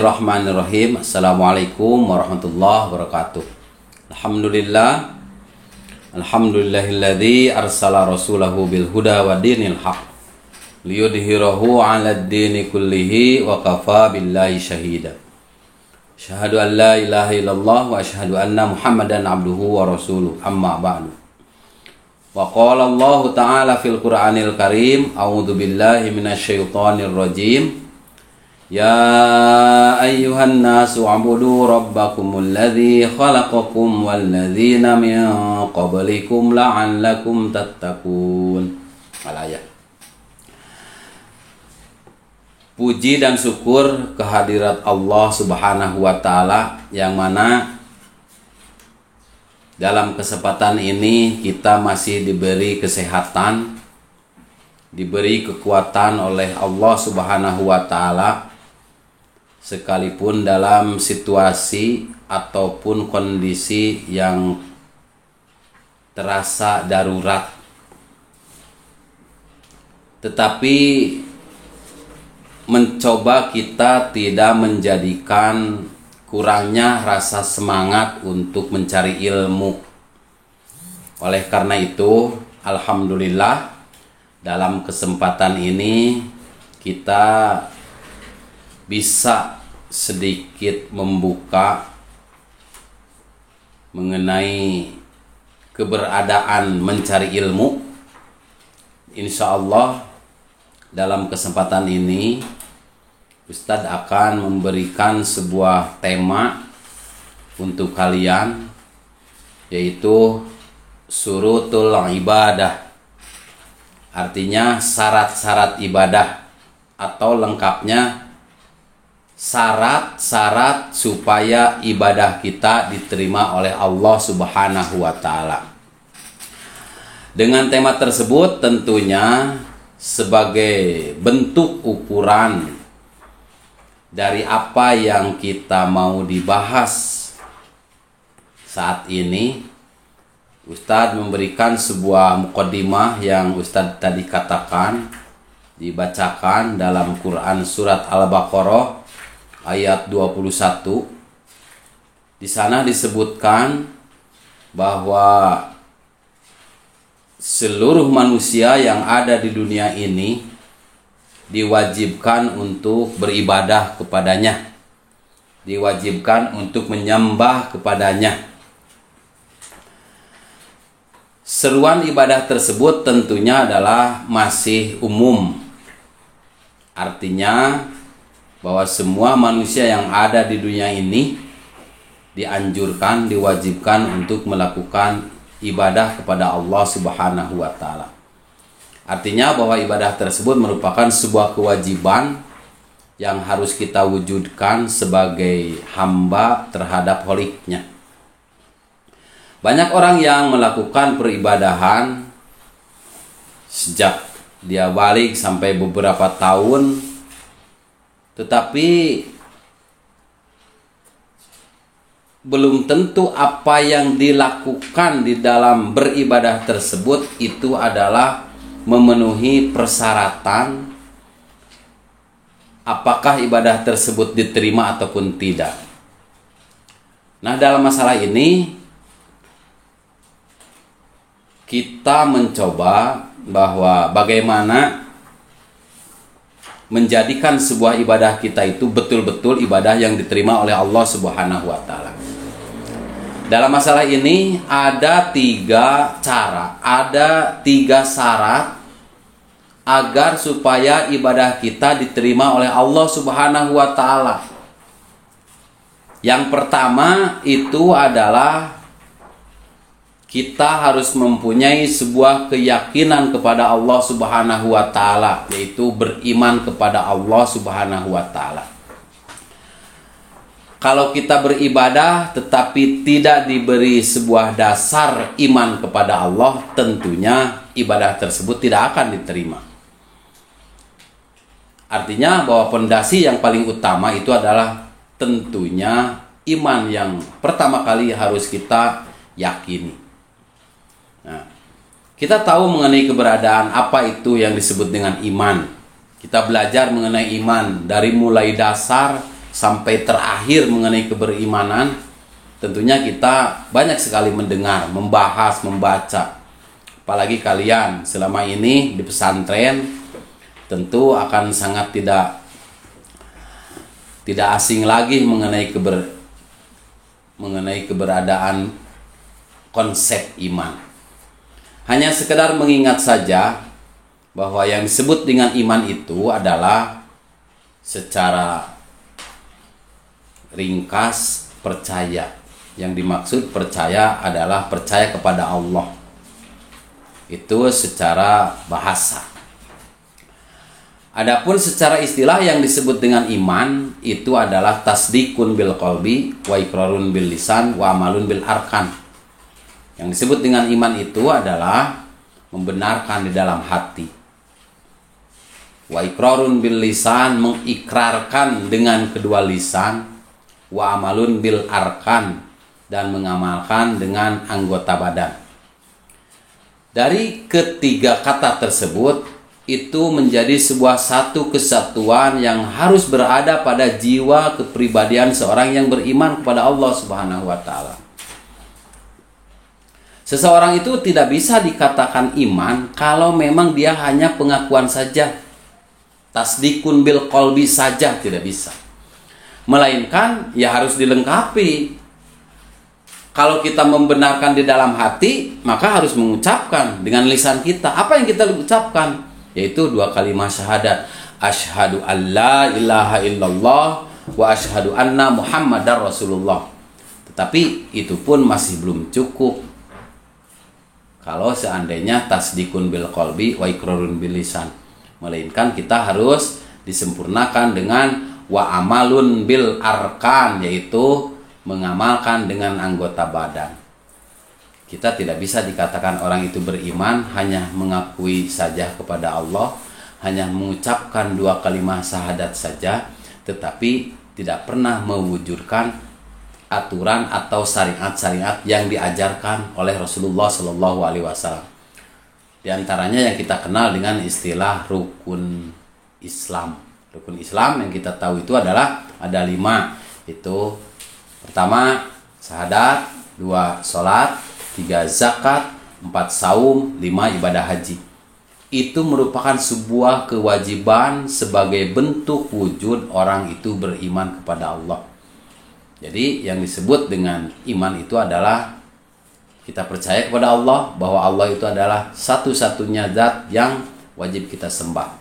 Bismillahirrahmanirrahim. Assalamualaikum warahmatullahi wabarakatuh. Alhamdulillahilladzi arsala rasulahu bil huda wa dinil haq liyudhhirahu 'alad dini kullihi wa kafa billahi syahida. Asyhadu an la ilaha illallah wa asyhadu anna Muhammadan abduhu wa rasuluh. Amma ba'du. Wa qala Allah ta'ala fil Qur'anil Karim, a'udzu billahi minasyaitonir rajim. Ya ayyuhan nasu u'budu rabbakumul ladzi khalaqakum wal ladzina min qablikum la'allakum tattaqun. Al-ayat. Puji dan syukur kehadirat Allah Subhanahu wa taala, yang mana dalam kesempatan ini kita masih diberi kesehatan, diberi kekuatan oleh Allah Subhanahu wa taala, sekalipun dalam situasi ataupun kondisi yang terasa darurat. Tetapi mencoba kita tidak menjadikan kurangnya rasa semangat untuk mencari ilmu. Oleh karena itu, alhamdulillah dalam kesempatan ini kita bisa sedikit membuka mengenai keberadaan mencari ilmu. Insya Allah dalam kesempatan ini Ustadz akan memberikan sebuah tema untuk kalian, yaitu syurutul ibadah. Artinya syarat-syarat ibadah, atau lengkapnya syarat-syarat supaya ibadah kita diterima oleh Allah Subhanahu wa taala. Dengan tema tersebut tentunya sebagai bentuk ukuran dari apa yang kita mau dibahas saat ini, Ustadz memberikan sebuah muqaddimah yang Ustadz tadi katakan, dibacakan dalam Quran surat Al-Baqarah ayat 21. Di sana disebutkan bahwa seluruh manusia yang ada di dunia ini diwajibkan untuk beribadah kepadanya, diwajibkan untuk menyembah kepadanya. Seruan ibadah tersebut tentunya adalah masih umum. Artinya bahwa semua manusia yang ada di dunia ini dianjurkan, diwajibkan untuk melakukan ibadah kepada Allah Subhanahu wa taala. Artinya bahwa ibadah tersebut merupakan sebuah kewajiban yang harus kita wujudkan sebagai hamba terhadap Kholiknya. Banyak orang yang melakukan peribadahan sejak dia balik sampai beberapa tahun, tetapi belum tentu apa yang dilakukan di dalam beribadah tersebut itu adalah memenuhi persyaratan apakah ibadah tersebut diterima ataupun tidak. Nah, dalam masalah ini kita mencoba bahwa bagaimana menjadikan sebuah ibadah kita itu betul-betul ibadah yang diterima oleh Allah Subhanahu wa taala. Dalam masalah ini ada 3 cara, ada 3 syarat agar supaya ibadah kita diterima oleh Allah Subhanahu wa taala. Yang pertama itu adalah kita harus mempunyai sebuah keyakinan kepada Allah Subhanahu wa taala, yaitu beriman kepada Allah Subhanahu wa taala. Kalau kita beribadah tetapi tidak diberi sebuah dasar iman kepada Allah, tentunya ibadah tersebut tidak akan diterima. Artinya bahwa pondasi yang paling utama itu adalah tentunya iman yang pertama kali harus kita yakini. Nah, kita tahu mengenai keberadaan apa itu yang disebut dengan iman. Kita belajar mengenai iman dari mulai dasar sampai terakhir mengenai keberimanan, tentunya kita banyak sekali mendengar, membahas, membaca. Apalagi kalian selama ini di pesantren tentu akan sangat tidak asing lagi mengenai keberadaan konsep iman. Hanya sekedar mengingat saja bahwa yang disebut dengan iman itu adalah secara ringkas percaya. Yang dimaksud percaya adalah percaya kepada Allah. Itu secara bahasa. Adapun secara istilah yang disebut dengan iman itu adalah tasdikun bil qalbi wa iqrarun bil lisan wa amalun bil arkan. Yang disebut dengan iman itu adalah membenarkan di dalam hati. Wa iqrarun bil lisan, mengikrarkan dengan kedua lisan, wa amalun bil arkan, dan mengamalkan dengan anggota badan. Dari ketiga kata tersebut itu menjadi sebuah satu kesatuan yang harus berada pada jiwa kepribadian seorang yang beriman kepada Allah Subhanahu wa taala. Seseorang itu tidak bisa dikatakan iman kalau memang dia hanya pengakuan saja. Tasdikun bil qalbi saja tidak bisa. Melainkan ya harus dilengkapi. Kalau kita membenarkan di dalam hati, maka harus mengucapkan dengan lisan kita. Apa yang kita ucapkan? Yaitu dua kalimat syahadat. Asyhadu an la ilaha illallah wa asyhadu anna Muhammadar Rasulullah. Tetapi itu pun masih belum cukup. Kalau seandainya tasdikun bil qalbi wa iqrarun bil lisan. Melainkan kita harus disempurnakan dengan wa amalun bil arkan, yaitu mengamalkan dengan anggota badan. Kita tidak bisa dikatakan orang itu beriman hanya mengakui saja kepada Allah, hanya mengucapkan dua kalimat syahadat saja, tetapi tidak pernah mewujudkan aturan atau syariat-syariat yang diajarkan oleh Rasulullah Shallallahu Alaihi Wasallam. Di antaranya yang kita kenal dengan istilah rukun Islam. Rukun Islam yang kita tahu itu adalah ada 5. Itu pertama syahadat, 2 sholat, 3 zakat, 4 saum, 5 ibadah haji. Itu merupakan sebuah kewajiban sebagai bentuk wujud orang itu beriman kepada Allah. Jadi yang disebut dengan iman itu adalah kita percaya kepada Allah, bahwa Allah itu adalah satu-satunya zat yang wajib kita sembah.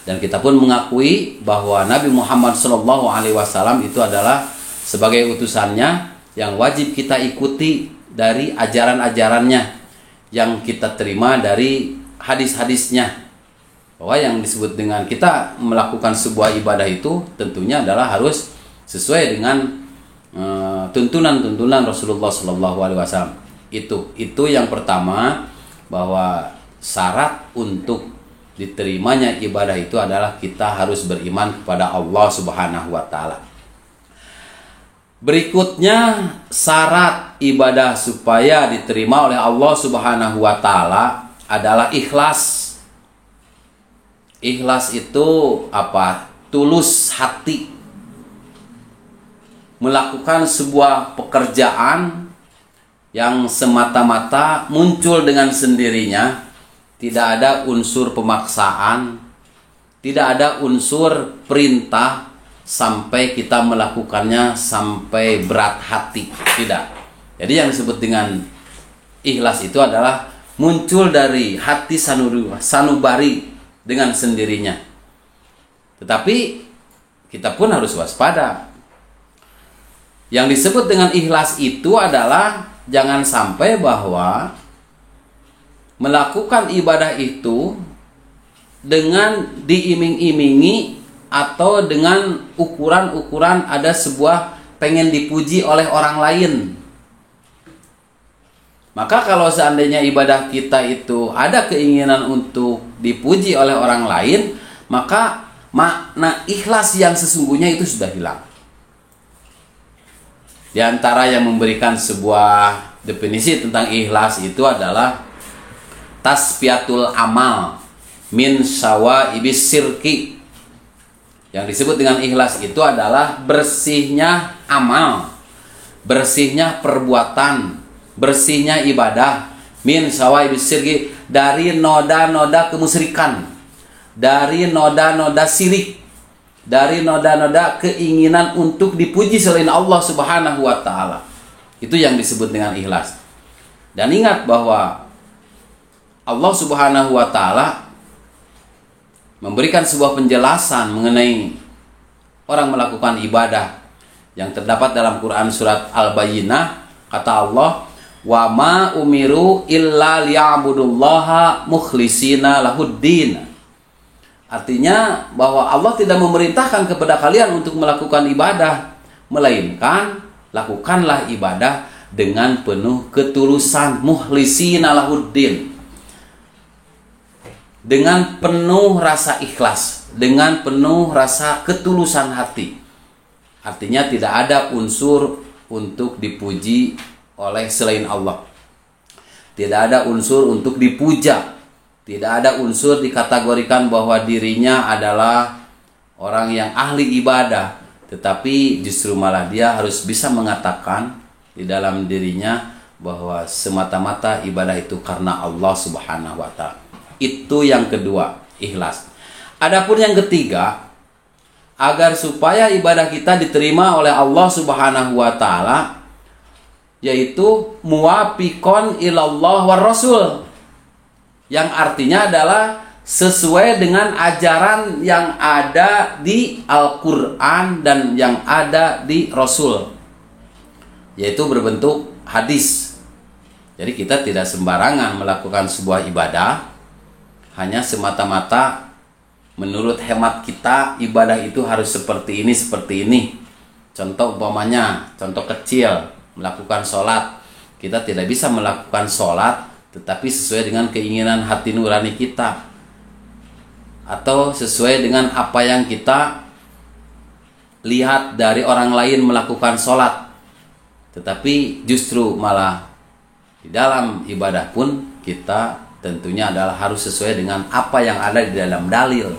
Dan kita pun mengakui bahwa Nabi Muhammad SAW itu adalah sebagai utusannya yang wajib kita ikuti dari ajaran-ajarannya, yang kita terima dari hadis-hadisnya. Bahwa yang disebut dengan kita melakukan sebuah ibadah itu tentunya adalah harus sesuai dengan tuntunan-tuntunan Rasulullah SAW. Itu yang pertama, bahwa syarat untuk diterimanya ibadah itu adalah kita harus beriman kepada Allah Subhanahu wa taala. Berikutnya, syarat ibadah supaya diterima oleh Allah Subhanahu wa taala adalah ikhlas. Ikhlas itu apa? Tulus hati. Melakukan sebuah pekerjaan yang semata-mata muncul dengan sendirinya, tidak ada unsur pemaksaan, tidak ada unsur perintah sampai kita melakukannya sampai berat hati, tidak. Jadi yang disebut dengan ikhlas itu adalah muncul dari hati sanubari dengan sendirinya. Tetapi kita pun harus waspada. Yang disebut dengan ikhlas itu adalah jangan sampai bahwa melakukan ibadah itu dengan diiming-imingi atau dengan ukuran-ukuran ada sebuah pengen dipuji oleh orang lain. Maka kalau seandainya ibadah kita itu ada keinginan untuk dipuji oleh orang lain, maka makna ikhlas yang sesungguhnya itu sudah hilang. Di antara yang memberikan sebuah definisi tentang ikhlas itu adalah tasfiyatul amal min syawaibis syirki, Yang disebut dengan ikhlas itu adalah bersihnya amal, bersihnya perbuatan, bersihnya ibadah, min sawaibis syirki, dari noda-noda kemusyrikan, dari noda-noda syirik, dari noda-noda keinginan untuk dipuji selain Allah Subhanahu wa taala. Itu yang disebut dengan ikhlas. Dan ingat bahwa Allah Subhanahu wa taala memberikan sebuah penjelasan mengenai orang melakukan ibadah yang terdapat dalam Quran surat Al-Bayyinah. Kata Allah, wa ma umiru illa liya'budullaha mukhlishina lahuddin. Artinya bahwa Allah tidak memerintahkan kepada kalian untuk melakukan ibadah, melainkan lakukanlah ibadah dengan penuh ketulusan, mukhlishina lahuddin, dengan penuh rasa ikhlas, dengan penuh rasa ketulusan hati. Artinya tidak ada unsur untuk dipuji oleh selain Allah. Tidak ada unsur untuk dipuja. Tidak ada unsur dikategorikan bahwa dirinya adalah orang yang ahli ibadah. Tetapi justru malah dia harus bisa mengatakan di dalam dirinya bahwa semata-mata ibadah itu karena Allah Subhanahu wa ta'ala. Itu yang kedua, ikhlas. Adapun yang ketiga, agar supaya ibadah kita diterima oleh Allah Subhanahu wa taala, yaitu muwafiqon ilallah war rasul, yang artinya adalah sesuai dengan ajaran yang ada di Al-Qur'an dan yang ada di Rasul, yaitu berbentuk hadis. Jadi kita tidak sembarangan melakukan sebuah ibadah hanya semata-mata menurut hemat kita ibadah itu harus seperti ini, seperti ini. Contoh umpamanya, contoh kecil, melakukan sholat. Kita tidak bisa melakukan sholat tetapi sesuai dengan keinginan hati nurani kita, atau sesuai dengan apa yang kita lihat dari orang lain melakukan sholat. Tetapi justru malah di dalam ibadah pun kita tentunya adalah harus sesuai dengan apa yang ada di dalam dalil,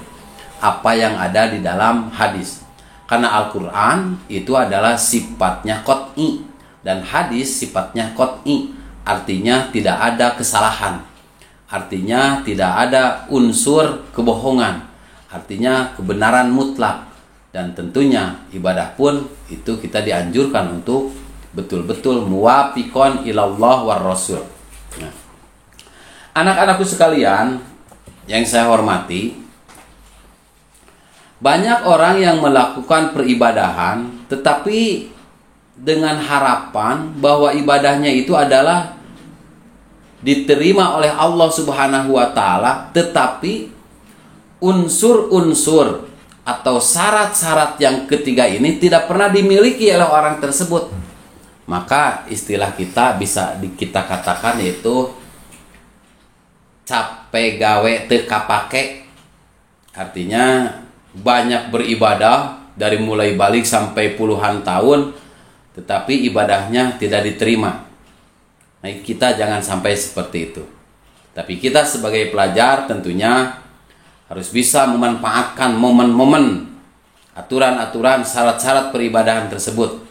apa yang ada di dalam hadis. Karena Al-Quran itu adalah sifatnya qat'i dan hadis sifatnya qat'i, artinya tidak ada kesalahan, artinya tidak ada unsur kebohongan, artinya kebenaran mutlak. Dan tentunya ibadah pun itu kita dianjurkan untuk betul-betul muwafiqon ilallah war rasul. Nah, anak-anakku sekalian yang saya hormati, banyak orang yang melakukan peribadahan tetapi dengan harapan bahwa ibadahnya itu adalah diterima oleh Allah Subhanahu wa taala, tetapi unsur-unsur atau syarat-syarat yang ketiga ini tidak pernah dimiliki oleh orang tersebut. Maka istilah kita bisa kita katakan yaitu capek gawe teu kapake. Artinya banyak beribadah dari mulai balik sampai puluhan tahun, tetapi ibadahnya tidak diterima. Nah, kita jangan sampai seperti itu. Tapi kita sebagai pelajar tentunya harus bisa memanfaatkan momen-momen, aturan-aturan, syarat-syarat peribadahan tersebut.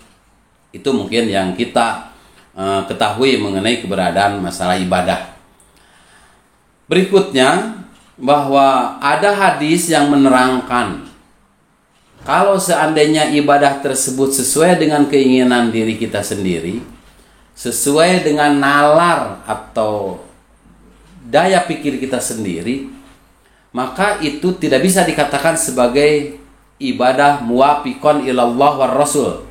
Itu mungkin yang kita ketahui mengenai keberadaan masalah ibadah. Berikutnya, bahwa ada hadis yang menerangkan kalau seandainya ibadah tersebut sesuai dengan keinginan diri kita sendiri, sesuai dengan nalar atau daya pikir kita sendiri, maka itu tidak bisa dikatakan sebagai ibadah muwafiqon ilallah war rasul.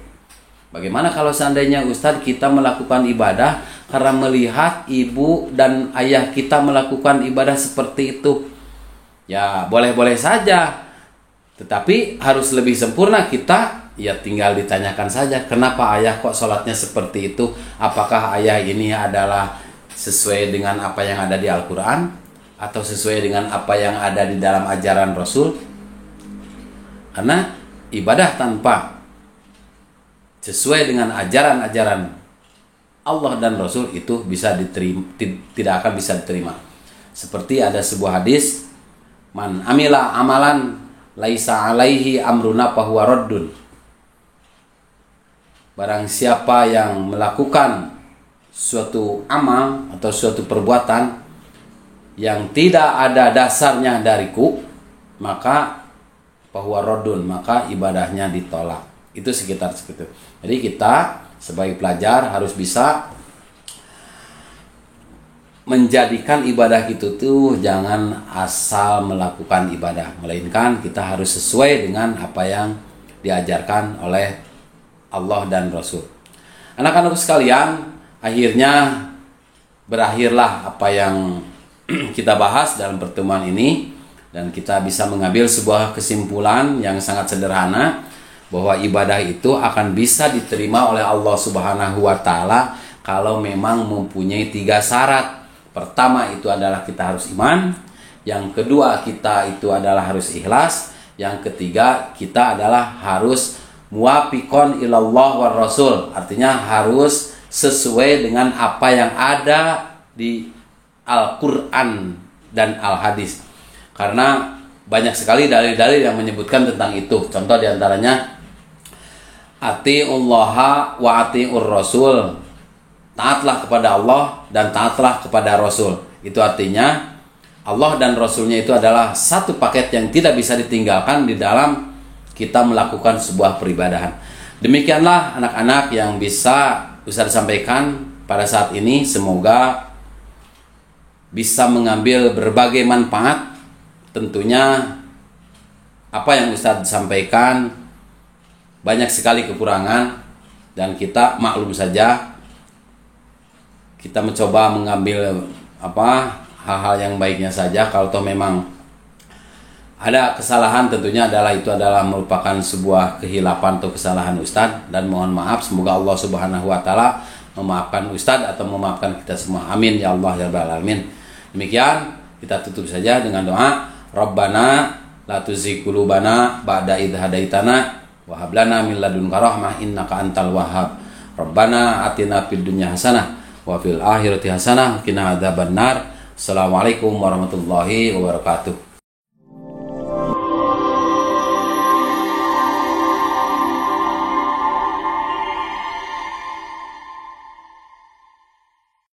Bagaimana kalau seandainya Ustadz kita melakukan ibadah karena melihat ibu dan ayah kita melakukan ibadah seperti itu? Ya boleh-boleh saja, tetapi harus lebih sempurna kita ya tinggal ditanyakan saja, kenapa ayah kok sholatnya seperti itu? Apakah ayah ini adalah sesuai dengan apa yang ada di Al-Quran atau sesuai dengan apa yang ada di dalam ajaran Rasul? Karena ibadah tanpa sesuai dengan ajaran-ajaran Allah dan Rasul itu bisa diterima, tidak akan bisa diterima. Seperti ada sebuah hadis, man amila amalan laisa alaihi amruna fahuwa raddun. Barang siapa yang melakukan suatu amal atau suatu perbuatan yang tidak ada dasarnya dariku, maka fahuwa raddun, maka ibadahnya ditolak. Itu sekitar segitu. Jadi kita sebagai pelajar harus bisa menjadikan ibadah itu tuh jangan asal melakukan ibadah, melainkan kita harus sesuai dengan apa yang diajarkan oleh Allah dan Rasul. Anak-anak sekalian, akhirnya berakhirlah apa yang kita bahas dalam pertemuan ini, dan kita bisa mengambil sebuah kesimpulan yang sangat sederhana bahwa ibadah itu akan bisa diterima oleh Allah Subhanahu wa taala kalau memang mempunyai 3 syarat. Pertama itu adalah kita harus iman, yang kedua kita itu adalah harus ikhlas, yang ketiga kita adalah harus muwafiqon ilallah war rasul, artinya harus sesuai dengan apa yang ada di Al-Quran dan Al-Hadis. Karena banyak sekali dalil-dalil yang menyebutkan tentang itu. Contoh diantaranya atiullaha wa atiur rasul, taatlah kepada Allah dan taatlah kepada Rasul. Itu artinya Allah dan Rasulnya itu adalah satu paket yang tidak bisa ditinggalkan di dalam kita melakukan sebuah peribadahan. Demikianlah anak-anak yang bisa Ustaz sampaikan pada saat ini. Semoga bisa mengambil berbagai manfaat. Tentunya apa yang Ustaz sampaikan banyak sekali kekurangan, dan kita maklum saja. Kita mencoba mengambil hal-hal yang baiknya saja. Kalau toh memang ada kesalahan, tentunya itu adalah merupakan sebuah kehilapan atau kesalahan Ustadz, dan mohon maaf. Semoga Allah Subhanahu wa taala memaafkan Ustadz atau memaafkan kita semua. Amin ya Allah ya rabbal alamin. Demikian kita tutup saja dengan doa. Rabbana la tuzigh qulubana ba'da idh hadaitana wa hab lana min ladunka rahmah innaka antal wahhab. Rabbana atina fid dunya hasanah wa fil akhirati hasanah qina adzabannar. Assalamualaikum warahmatullahi wabarakatuh.